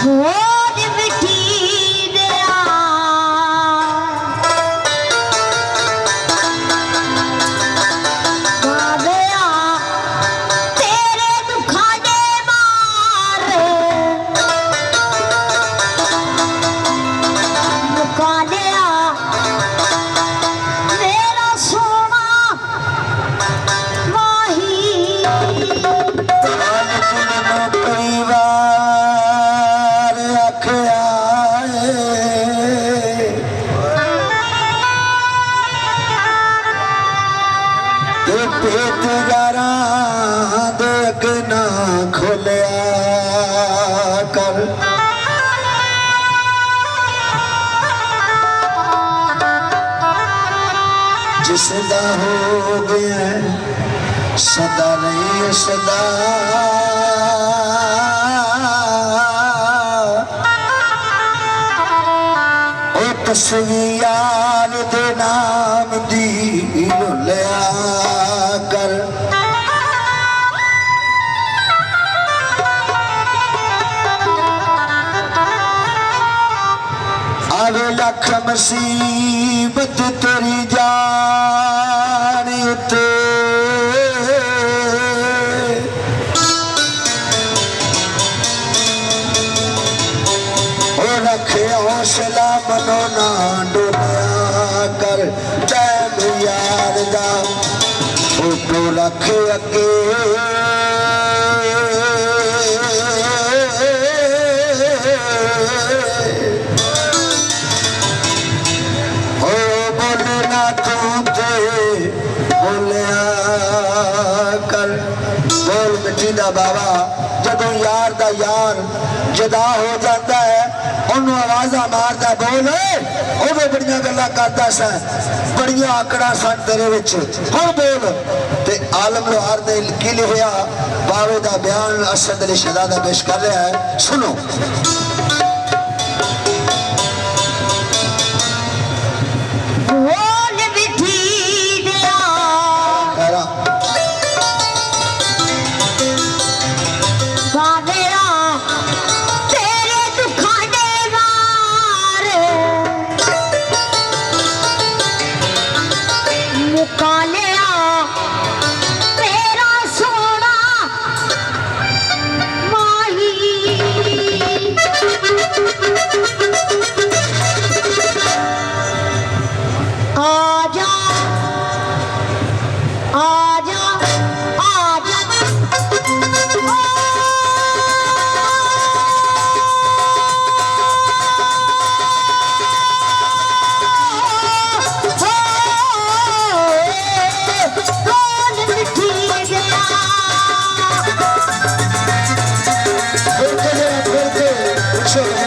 ਹੋਰ ਮਿੱਠੀ ਦਿਆ ਕਾਦਿਆ ਤੇਰੇ ਦੁੱਖਾਂ ਦੇ ਮਾਰ ਕਾਦਿਆ ਮੇਰਾ ਸੋਹਣਾ ਮਾਹੀ परिवार आखिया पेट गारा देख ना खोलिया कर जिसदा हो गया सदा नहीं सदा ओ तस्वीर दे नाम दी लिया कर आवे लख मुसीबत तेरी जान उते रखे हौसला मनो ना डोलिया कर टैम यार दा फोटो रख अगे ओ बोलना तू ते बोलिया कर बोल मिट्टी दा बाबा जदों यार दा यार जदा हो जाता है ਉਹਨੂੰ ਆਵਾਜ਼ਾਂ ਮਾਰਦਾ ਬੋਲ ਉਹ ਵੀ ਬੜੀਆਂ ਗੱਲਾਂ ਕਰਦਾ ਸਾ ਬੜੀਆਂ ਆਕੜਾਂ ਸਨ ਤੇਰੇ ਵਿੱਚ ਹੁਣ ਬੋਲ ਤੇ ਆਲਮ ਲੋਹਾਰ ਨੇ ਕੀ ਲਿਖਿਆ ਬਾਵੇ ਦਾ ਬਿਆਨ ਅਸਦ ਅਲੀ ਸ਼ਹਜ਼ਾਦਾ ਪੇਸ਼ ਕਰ ਰਿਹਾ ਹੈ ਸੁਣੋ ਹੋਰ ਮਿੱਠੀ ਦਿਆ ਖੈਰਾ ਕਾਦਿਆ ਤੇਰੇ ਦੁੱਖਾਂ ਦੇ ਮਾਰ ਮੁਕਾ ਲਿਆ ਮੇਰਾ ਸੋਹਣਾ ਮਾਹੀ आजा आजा आजा कौन मिठी गया फिर के फिर के